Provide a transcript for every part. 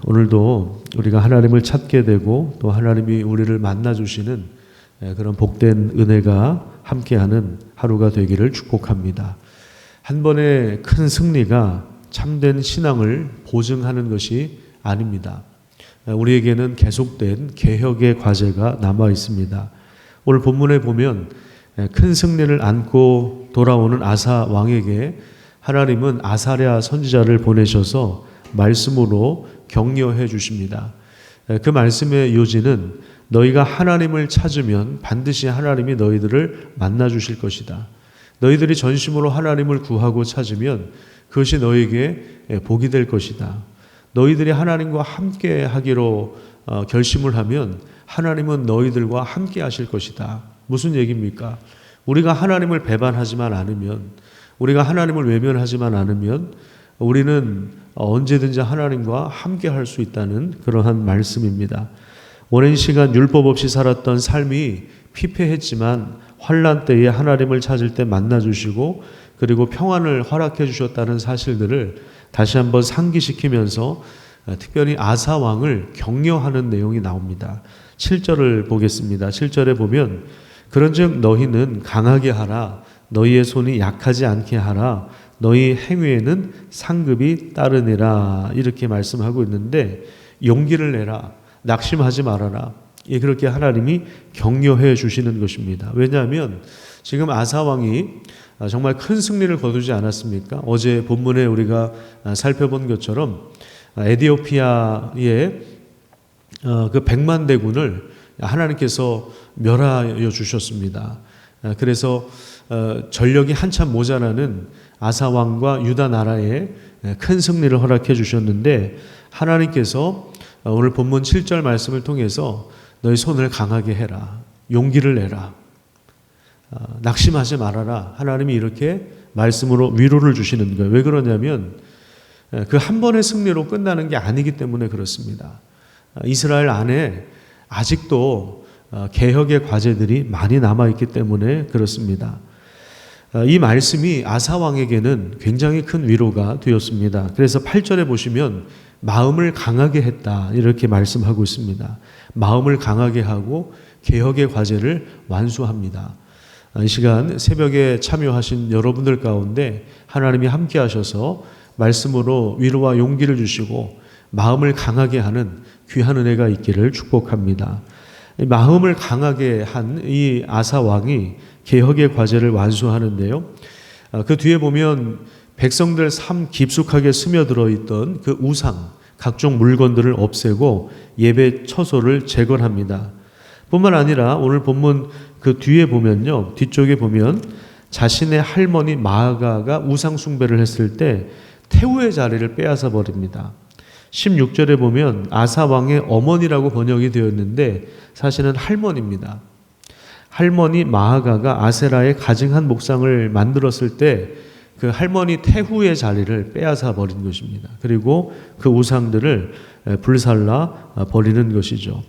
오늘도 우리가 하나님을 찾게 되고 또 하나님이 우리를 만나주시는 그런 복된 은혜가 함께하는 하루가 되기를 축복합니다. 한 번의 큰 승리가 참된 신앙을 보증하는 것이 아닙니다. 우리에게는 계속된 개혁의 과제가 남아 있습니다. 오늘 본문에 보면 큰 승리를 안고 돌아오는 아사 왕에게 하나님은 아사랴 선지자를 보내셔서 말씀으로 격려해 주십니다. 그 말씀의 요지는 너희가 하나님을 찾으면 반드시 하나님이 너희들을 만나 주실 것이다. 너희들이 전심으로 하나님을 구하고 찾으면 그것이 너희에게 복이 될 것이다. 너희들이 하나님과 함께 하기로 결심을 하면 하나님은 너희들과 함께 하실 것이다. 무슨 얘기입니까? 우리가 하나님을 배반하지만 않으면, 우리가 하나님을 외면하지만 않으면 우리는 언제든지 하나님과 함께 할 수 있다는 그러한 말씀입니다. 오랜 시간 율법 없이 살았던 삶이 피폐했지만 환난 때에 하나님을 찾을 때 만나주시고 그리고 평안을 허락해 주셨다는 사실들을 다시 한번 상기시키면서 특별히 아사 왕을 격려하는 내용이 나옵니다. 7절을 보겠습니다. 7절에 보면 그런즉 너희는 강하게 하라. 너희의 손이 약하지 않게 하라. 너희 행위에는 상급이 따르니라. 이렇게 말씀하고 있는데 용기를 내라. 낙심하지 말아라. 그렇게 하나님이 격려해 주시는 것입니다. 왜냐하면 지금 아사 왕이 정말 큰 승리를 거두지 않았습니까? 어제 본문에 우리가 살펴본 것처럼 에디오피아의 그 100만 대군을 하나님께서 멸하여 주셨습니다. 그래서 전력이 한참 모자라는 아사 왕과 유다 나라에 큰 승리를 허락해 주셨는데 하나님께서 오늘 본문 7절 말씀을 통해서 너희 손을 강하게 해라. 용기를 내라. 낙심하지 말아라. 하나님이 이렇게 말씀으로 위로를 주시는 거예요. 왜 그러냐면 그 한 번의 승리로 끝나는 게 아니기 때문에 그렇습니다. 이스라엘 안에 아직도 개혁의 과제들이 많이 남아있기 때문에 그렇습니다. 이 말씀이 아사 왕에게는 굉장히 큰 위로가 되었습니다. 그래서 8절에 보시면 마음을 강하게 했다 이렇게 말씀하고 있습니다. 마음을 강하게 하고 개혁의 과제를 완수합니다. 이 시간 새벽에 참여하신 여러분들 가운데 하나님이 함께 하셔서 말씀으로 위로와 용기를 주시고 마음을 강하게 하는 귀한 은혜가 있기를 축복합니다. 마음을 강하게 한 이 아사 왕이 개혁의 과제를 완수하는데요. 그 뒤에 보면 백성들 삶 깊숙하게 스며들어 있던 그 우상, 각종 물건들을 없애고 예배 처소를 재건합니다. 뿐만 아니라 오늘 본문 그 뒤에 보면요. 뒤쪽에 보면 자신의 할머니 마아가가 우상 숭배를 했을 때 태우의 자리를 빼앗아 버립니다. 16절에 보면 아사 왕의 어머니라고 번역이 되어 있는데 사실은 할머니입니다. 할머니 마아가가 아세라의 가증한 목상을 만들었을 때 그 할머니 태후의 자리를 빼앗아 버린 것입니다. 그리고 그 우상들을 불살라 버리는 것이죠.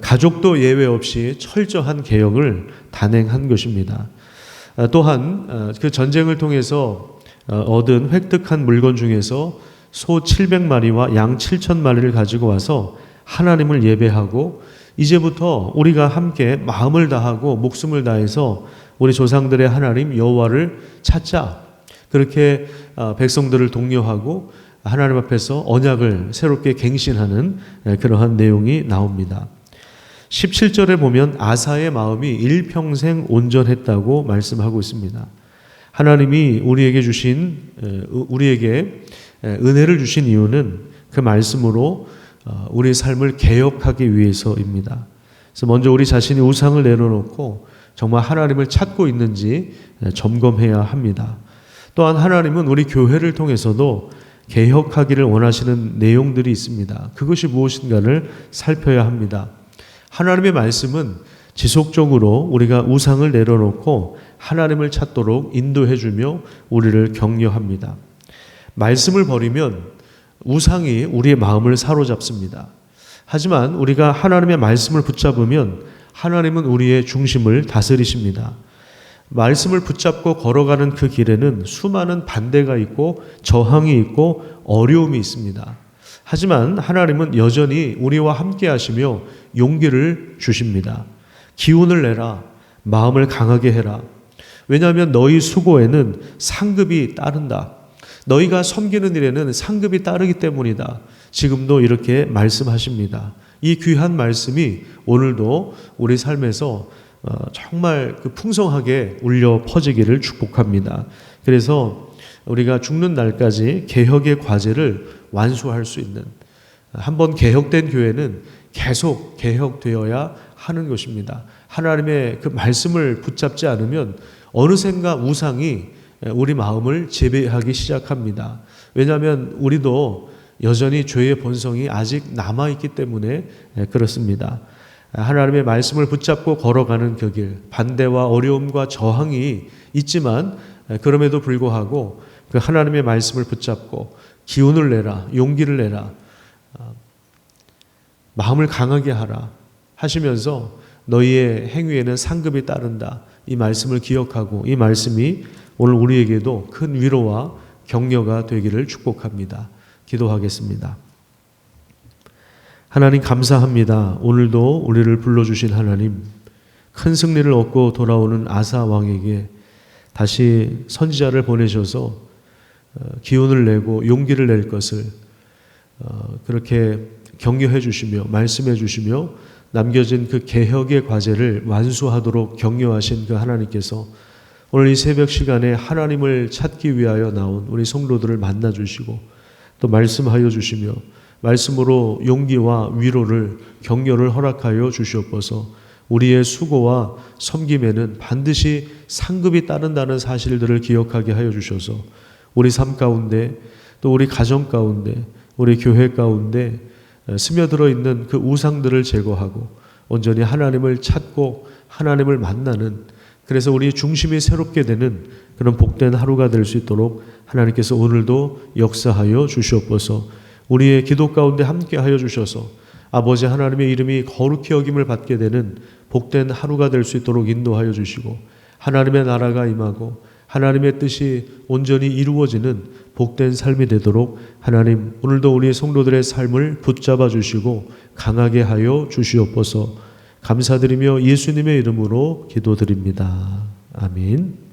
가족도 예외 없이 철저한 개혁을 단행한 것입니다. 또한 그 전쟁을 통해서 얻은 획득한 물건 중에서 소 700마리와 양 7,000마리를 가지고 와서 하나님을 예배하고 이제부터 우리가 함께 마음을 다하고 목숨을 다해서 우리 조상들의 하나님 여호와를 찾자. 그렇게 백성들을 독려하고 하나님 앞에서 언약을 새롭게 갱신하는 그러한 내용이 나옵니다. 17절에 보면 아사의 마음이 일평생 온전했다고 말씀하고 있습니다. 하나님이 우리에게 은혜를 주신 이유는 그 말씀으로 우리의 삶을 개혁하기 위해서입니다. 그래서 먼저 우리 자신이 우상을 내려놓고 정말 하나님을 찾고 있는지 점검해야 합니다. 또한 하나님은 우리 교회를 통해서도 개혁하기를 원하시는 내용들이 있습니다. 그것이 무엇인가를 살펴야 합니다. 하나님의 말씀은 지속적으로 우리가 우상을 내려놓고 하나님을 찾도록 인도해주며 우리를 격려합니다. 말씀을 버리면 우상이 우리의 마음을 사로잡습니다. 하지만 우리가 하나님의 말씀을 붙잡으면 하나님은 우리의 중심을 다스리십니다. 말씀을 붙잡고 걸어가는 그 길에는 수많은 반대가 있고 저항이 있고 어려움이 있습니다. 하지만 하나님은 여전히 우리와 함께 하시며 용기를 주십니다. 기운을 내라. 마음을 강하게 해라. 왜냐하면 너희 수고에는 상급이 따른다. 너희가 섬기는 일에는 상급이 따르기 때문이다. 지금도 이렇게 말씀하십니다. 이 귀한 말씀이 오늘도 우리 삶에서 정말 풍성하게 울려 퍼지기를 축복합니다. 그래서 우리가 죽는 날까지 개혁의 과제를 완수할 수 있는, 한번 개혁된 교회는 계속 개혁되어야 하는 것입니다. 하나님의 그 말씀을 붙잡지 않으면 어느샌가 우상이 우리 마음을 지배하기 시작합니다. 왜냐하면 우리도 여전히 죄의 본성이 아직 남아있기 때문에 그렇습니다. 하나님의 말씀을 붙잡고 걸어가는 그 길, 반대와 어려움과 저항이 있지만 그럼에도 불구하고 그 하나님의 말씀을 붙잡고 기운을 내라, 용기를 내라, 마음을 강하게 하라 하시면서 너희의 행위에는 상급이 따른다. 이 말씀을 기억하고 이 말씀이 오늘 우리에게도 큰 위로와 격려가 되기를 축복합니다. 기도하겠습니다. 하나님 감사합니다. 오늘도 우리를 불러주신 하나님, 큰 승리를 얻고 돌아오는 아사 왕에게 다시 선지자를 보내셔서 기운을 내고 용기를 낼 것을 그렇게 격려해 주시며 말씀해 주시며 남겨진 그 개혁의 과제를 완수하도록 격려하신 그 하나님께서 오늘 이 새벽 시간에 하나님을 찾기 위하여 나온 우리 성도들을 만나 주시고 또 말씀하여 주시며 말씀으로 용기와 위로를 격려를 허락하여 주시옵소서. 우리의 수고와 섬김에는 반드시 상급이 따른다는 사실들을 기억하게 하여 주셔서 우리 삶 가운데 또 우리 가정 가운데 우리 교회 가운데 스며들어 있는 그 우상들을 제거하고 온전히 하나님을 찾고 하나님을 만나는, 그래서 우리 중심이 새롭게 되는 그런 복된 하루가 될 수 있도록 하나님께서 오늘도 역사하여 주시옵소서. 우리의 기도 가운데 함께 하여 주셔서 아버지 하나님의 이름이 거룩히 여김을 받게 되는 복된 하루가 될 수 있도록 인도하여 주시고 하나님의 나라가 임하고 하나님의 뜻이 온전히 이루어지는 복된 삶이 되도록 하나님 오늘도 우리 성도들의 삶을 붙잡아 주시고 강하게 하여 주시옵소서. 감사드리며 예수님의 이름으로 기도드립니다. 아멘.